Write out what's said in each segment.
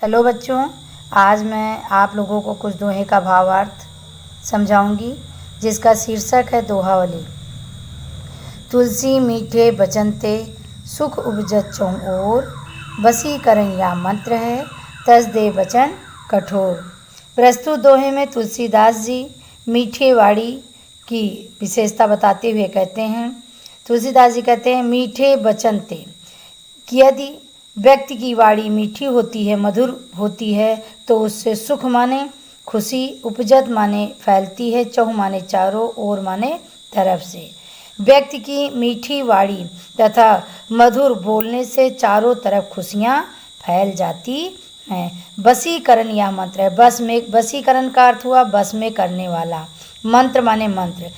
Hello बच्चों, आज मैं आप लोगों को कुछ दोहे का भावार्थ समझाऊंगी, जिसका शीर्षक है दोहावली। तुलसी मीठे बचन ते सुख उपजत चहुँ ओर, बसी करन या मंत्र है तज दे बचन कठोर। प्रस्तुत दोहे में तुलसीदास जी मीठे वाणी की विशेषता बताते हुए कहते हैं, तुलसीदास जी कहते हैं मीठे बचन ते, कि यदि व्यक्ति की वाणी मीठी होती है, मधुर होती है, तो उससे सुख माने खुशी, उपजत माने फैलती है, चहुँ माने चारों ओर माने तरफ से। व्यक्ति की मीठी वाणी तथा मधुर बोलने से चारों तरफ खुशियाँ फैल जाती हैं। बसीकरण यह मंत्र है। बसीकरण का अर्थ हुआ बस में करने वाला। मंत्र माने मंत्र।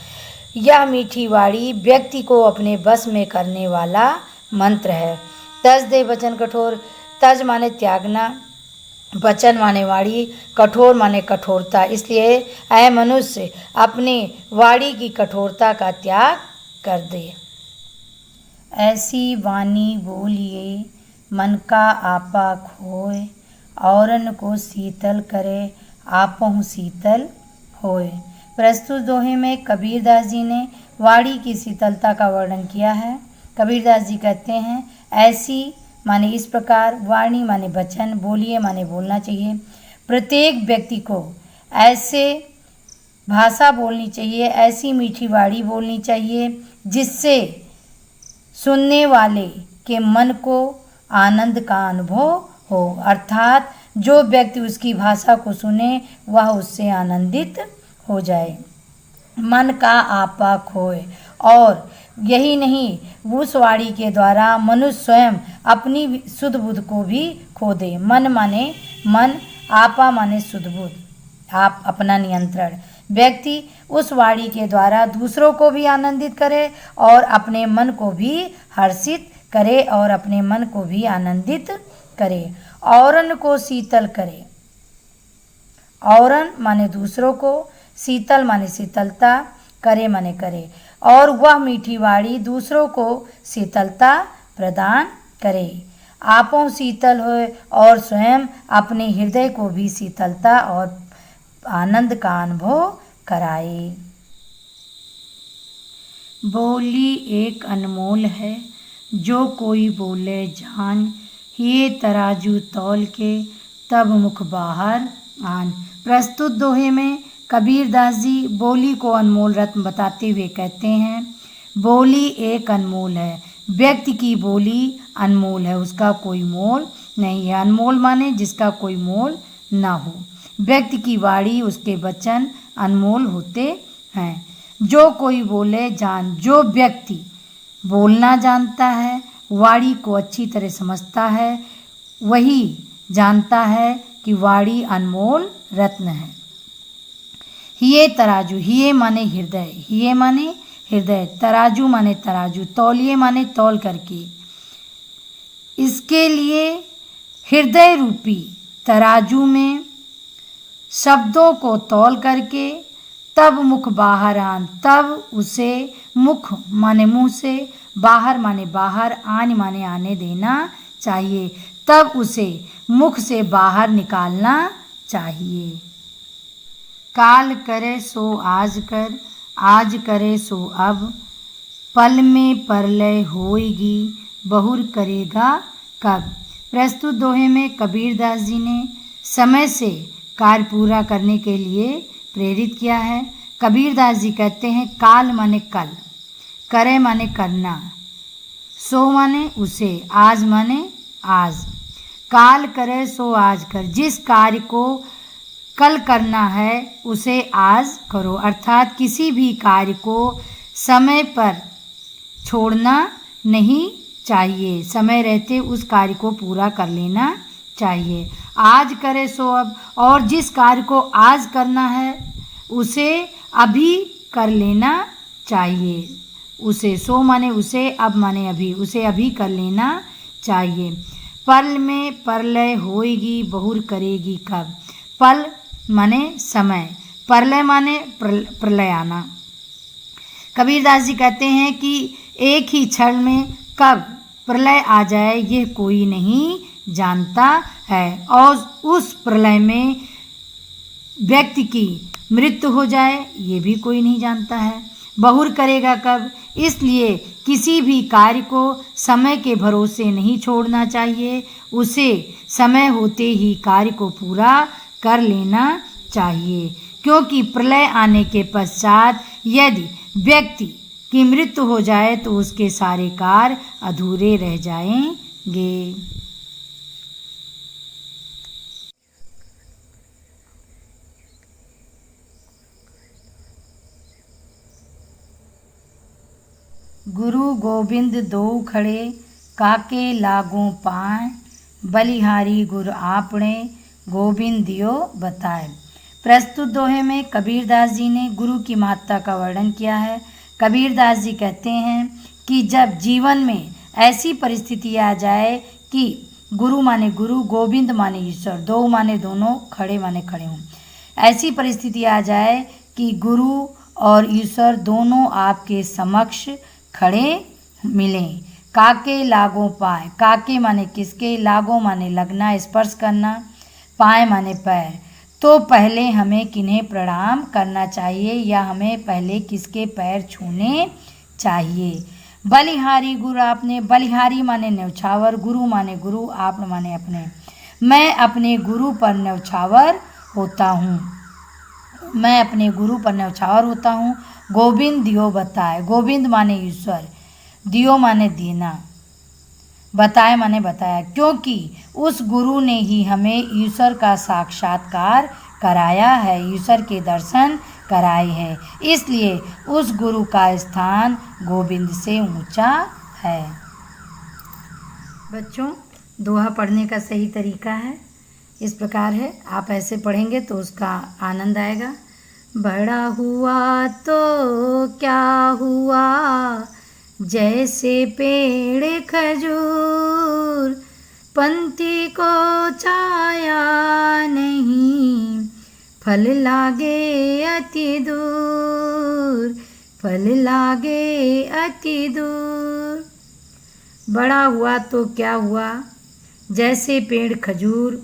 यह मीठी वाणी व्यक्ति को अपने बस में करने वाला मंत्र है। तज दे वचन कठोर। तज माने त्यागना, वचन माने वाणी, कठोर माने कठोरता। इसलिए ऐ मनुष्य अपने वाणी की कठोरता का त्याग कर दे। ऐसी वाणी बोलिए मन का आपा खोए, औरन को शीतल करे आपहु शीतल होए। प्रस्तुत दोहे में कबीरदास जी ने वाणी की शीतलता का वर्णन किया है। कबीरदास जी कहते हैं, ऐसी माने इस प्रकार, वाणी माने वचन, बोलिए माने बोलना चाहिए। प्रत्येक व्यक्ति को ऐसे भाषा बोलनी चाहिए, ऐसी मीठी वाणी बोलनी चाहिए जिससे सुनने वाले के मन को आनंद का अनुभव हो, अर्थात जो व्यक्ति उसकी भाषा को सुने वह उससे आनंदित हो जाए, मन का आपा खोए। और यही नहीं, उस वाणी के द्वारा मनुष्य स्वयं अपनी शुद्ध बुद्ध को भी खो दे। मन माने मन, आपा माने शुद्ध बुद्ध, आप अपना नियंत्रण। व्यक्ति उस वाणी के द्वारा दूसरों को भी आनंदित करे और अपने मन को भी हर्षित करे और अपने मन को भी आनंदित करे। औरन को शीतल करे। औरन माने दूसरों को, शीतल माने शीतलता, करे माने करे, और वह मीठी वाणी दूसरों को शीतलता प्रदान करे। आपों शीतल होए और स्वयं अपने हृदय को भी शीतलता और आनंद का अनुभव कराए। बोली एक अनमोल है, जो कोई बोले जान, ये तराजू तौल के तब मुख बाहर आन। प्रस्तुत दोहे में कबीरदास जी बोली को अनमोल रत्न बताते हुए कहते हैं, बोली एक अनमोल है। व्यक्ति की बोली अनमोल है, उसका कोई मोल नहीं है। अनमोल माने जिसका कोई मोल ना हो। व्यक्ति की वाणी, उसके वचन अनमोल होते हैं। जो कोई बोले जान, जो व्यक्ति बोलना जानता है, वाणी को अच्छी तरह समझता है, वही जानता है कि वाणी अनमोल रत्न है। हिये तराजू, हिये माने हृदय, हिये माने हृदय, तराजू माने तराजू, तौलिए माने तौल करके। इसके लिए हृदय रूपी तराजू में शब्दों को तौल करके तब मुख बाहर आन, तब उसे मुख माने मुंह से, बाहर माने बाहर, आन माने आने देना चाहिए, तब उसे मुख से बाहर निकालना चाहिए। काल करे सो आज कर, आज करे सो अब, पल में परलय होएगी बहुर करेगा कब। प्रस्तुत दोहे में कबीरदास जी ने समय से कार्य पूरा करने के लिए प्रेरित किया है। कबीरदास जी कहते हैं, काल माने कल, करे माने करना, सो माने उसे, आज माने आज। काल करे सो आज कर, जिस कार्य को कल करना है उसे आज करो, अर्थात किसी भी कार्य को समय पर छोड़ना नहीं चाहिए, समय रहते उस कार्य को पूरा कर लेना चाहिए। आज करे सो अब, और जिस कार्य को आज करना है उसे अभी कर लेना चाहिए। उसे, सो माने उसे, अब माने अभी, उसे अभी कर लेना चाहिए। पल में परलय होएगी बहुर करेगी कब। पल माने समय, प्रलय माने प्रलय आना। कबीरदास जी कहते हैं कि एक ही क्षण में कब प्रलय आ जाए ये कोई नहीं जानता है और उस प्रलय में व्यक्ति की मृत्यु हो जाए ये भी कोई नहीं जानता है। बहुर करेगा कब, इसलिए किसी भी कार्य को समय के भरोसे नहीं छोड़ना चाहिए, उसे समय होते ही कार्य को पूरा कर लेना चाहिए, क्योंकि प्रलय आने के पश्चात यदि व्यक्ति की मृत्यु हो जाए तो उसके सारे कार्य अधूरे रह जाएंगे। गुरु गोबिंद दो खड़े, काके लागों पाए, बलिहारी गुर आपने, गोबिंद दियो बताए। प्रस्तुत दोहे में कबीरदास जी ने गुरु की महत्ता का वर्णन किया है। कबीरदास जी कहते हैं कि जब जीवन में ऐसी परिस्थिति आ जाए कि गुरु माने गुरु, गोविंद माने ईश्वर, दो माने दोनों, खड़े माने खड़े हों, ऐसी परिस्थिति आ जाए कि गुरु और ईश्वर दोनों आपके समक्ष खड़े मिलें। काके लागों पाए, काके माने किसके, लागों माने लगना, स्पर्श करना, पाए माने पैर। तो पहले हमें किन्हें प्रणाम करना चाहिए या हमें पहले किसके पैर छूने चाहिए। बलिहारी गुरु आपने, बलिहारी माने न्यौछावर, गुरु माने गुरु, आप माने अपने। मैं अपने गुरु पर न्यौछावर होता हूँ, मैं अपने गुरु पर न्यौछावर होता हूँ। गोविंद दियो बताए, गोविंद माने ईश्वर, दियो माने देना, बताए माने बताया, क्योंकि उस गुरु ने ही हमें ईश्वर का साक्षात्कार कराया है, ईश्वर के दर्शन कराए हैं, इसलिए उस गुरु का स्थान गोविंद से ऊंचा है। बच्चों, दोहा पढ़ने का सही तरीका है इस प्रकार है, आप ऐसे पढ़ेंगे तो उसका आनंद आएगा। बड़ा हुआ तो क्या हुआ, जैसे पेड़ खजूर, पंथी को छाया नहीं, फल लागे अति दूर, फल लागे अति दूर। बड़ा हुआ तो क्या हुआ, जैसे पेड़ खजूर,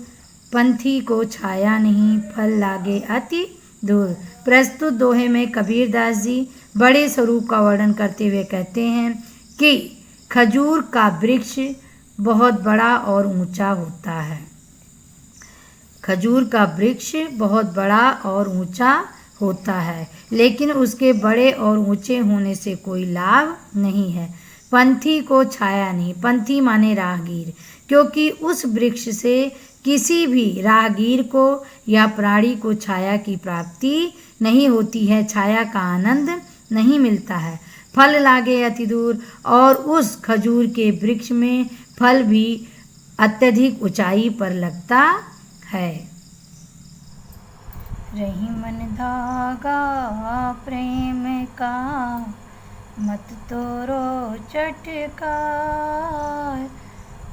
पंथी को छाया नहीं, फल लागे अति दूर। प्रस्तुत दोहे में कबीरदास जी बड़े स्वरूप का वर्णन करते हुए कहते हैं कि खजूर का वृक्ष बहुत बड़ा और ऊंचा होता है, खजूर का वृक्ष बहुत बड़ा और ऊंचा होता है, लेकिन उसके बड़े और ऊंचे होने से कोई लाभ नहीं है। पंथी को छाया नहीं, पंथी माने राहगीर, क्योंकि उस वृक्ष से किसी भी राहगीर को या प्राणी को छाया की प्राप्ति नहीं होती है, छाया का आनंद नहीं मिलता है। फल लागे अति दूर, और उस खजूर के वृक्ष में फल भी अत्यधिक ऊंचाई पर लगता है। रही मन धागा प्रेम का, मत तोड़ो चटकार,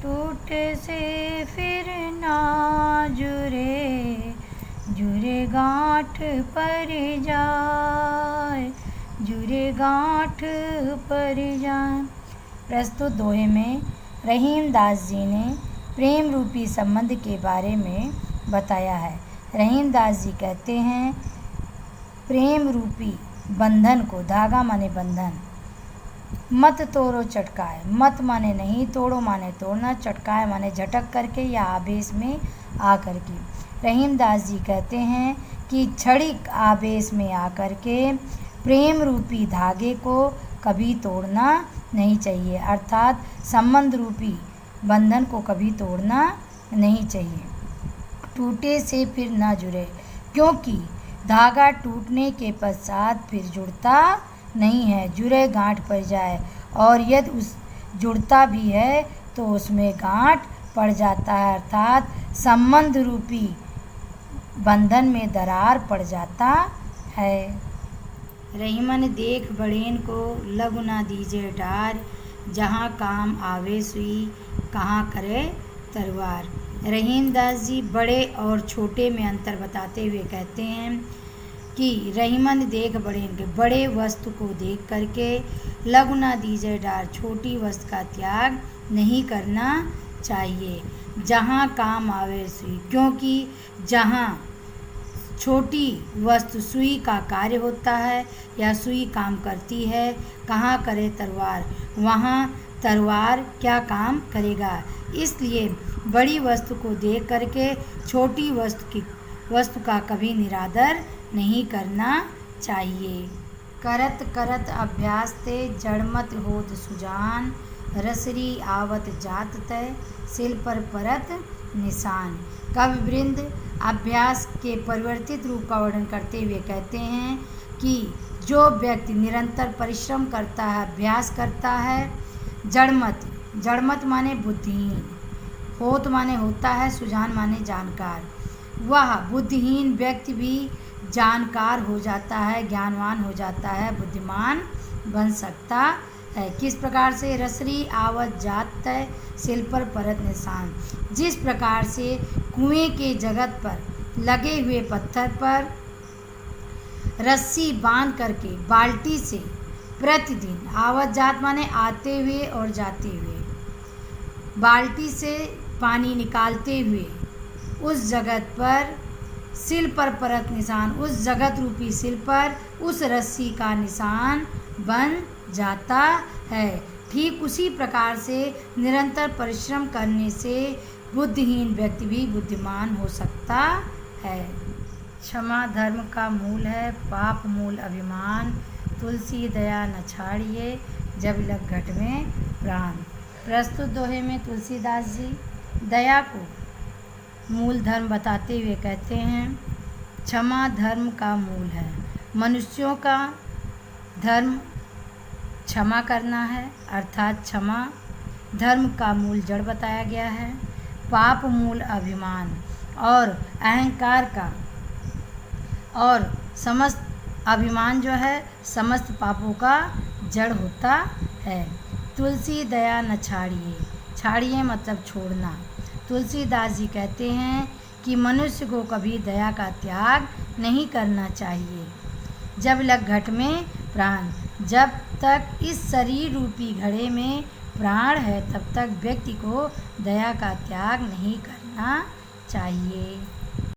टूट से फिर ना जुरे, जुरे गांठ पर जाए, जुरे गांठ पर जाए। प्रस्तुत दोहे में रहीम दास जी ने प्रेम रूपी संबंध के बारे में बताया है। रहीम दास जी कहते हैं, प्रेम रूपी बंधन को, धागा माने बंधन, मत तोड़ो चटकाए, मत माने नहीं, तोड़ो माने तोड़ना, चटकाए माने झटक करके या आवेश में आकर के। रहीम दास जी कहते हैं कि क्षणिक आवेश में आकर के प्रेम रूपी धागे को कभी तोड़ना नहीं चाहिए, अर्थात संबंध रूपी बंधन को कभी तोड़ना नहीं चाहिए। टूटे से फिर ना जुड़े, क्योंकि धागा टूटने के पश्चात फिर जुड़ता नहीं है, जुड़े गांठ पड़ जाए, और यदि उस जुड़ता भी है तो उसमें गांठ पड़ जाता है, अर्थात संबंध रूपी बंधन में दरार पड़ जाता है। रहीमन देख बड़ेन को, लघु ना दीजे डार, जहाँ काम आवे सुई, कहाँ करे तलवार। रहीम दास जी बड़े और छोटे में अंतर बताते हुए कहते हैं कि रहीमन देख बड़ेन के, बड़े वस्तु को देख करके, लघु ना दीजे डार, छोटी वस्तु का त्याग नहीं करना चाहिए। जहाँ काम आवे सुई, क्योंकि जहाँ छोटी वस्तु सुई का कार्य होता है या सुई काम करती है, कहाँ करे तलवार, वहाँ तलवार क्या काम करेगा। इसलिए बड़ी वस्तु को देख करके छोटी वस्तु का कभी निरादर नहीं करना चाहिए। करत करत अभ्यास ते जड़मत होत सुजान, रसरी आवत जात तय सिल पर परत निशान। कवि वृंद अभ्यास के परिवर्तित रूप का वर्णन करते हुए कहते हैं कि जो व्यक्ति निरंतर परिश्रम करता है, अभ्यास करता है, जड़मत माने बुद्धिहीन, होत माने होता है, सुजान माने जानकार, वह बुद्धिहीन व्यक्ति भी जानकार हो जाता है, ज्ञानवान हो जाता है, बुद्धिमान बन सकता है। किस प्रकार से? रसरी आवत जात तय सिल पर परत निशान। जिस प्रकार से कुएं के जगत पर लगे हुए पत्थर पर रस्सी बांध करके बाल्टी से प्रतिदिन, आवत जात माने आते हुए और जाते हुए, बाल्टी से पानी निकालते हुए उस जगत पर सिल पर परत निशान, उस जगत रूपी सिल पर उस रस्सी का निशान बन जाता है। ठीक उसी प्रकार से निरंतर परिश्रम करने से बुद्धिहीन व्यक्ति भी बुद्धिमान हो सकता है। क्षमा धर्म का मूल है, पाप मूल अभिमान, तुलसी दया न छाड़िए, जब लग घट में प्राण। प्रस्तुत दोहे में तुलसीदास जी दया को मूल धर्म बताते हुए कहते हैं, क्षमा धर्म का मूल है। मनुष्यों का धर्म क्षमा करना है, अर्थात क्षमा धर्म का मूल जड़ बताया गया है। पाप मूल अभिमान और अहंकार का, और समस्त अभिमान जो है समस्त पापों का जड़ होता है। तुलसी दया न छाड़िए, छाड़िए मतलब छोड़ना। तुलसीदास जी कहते हैं कि मनुष्य को कभी दया का त्याग नहीं करना चाहिए। जब लग घट में प्राण, जब तक इस शरीर रूपी घड़े में प्राण है तब तक व्यक्ति को दया का त्याग नहीं करना चाहिए।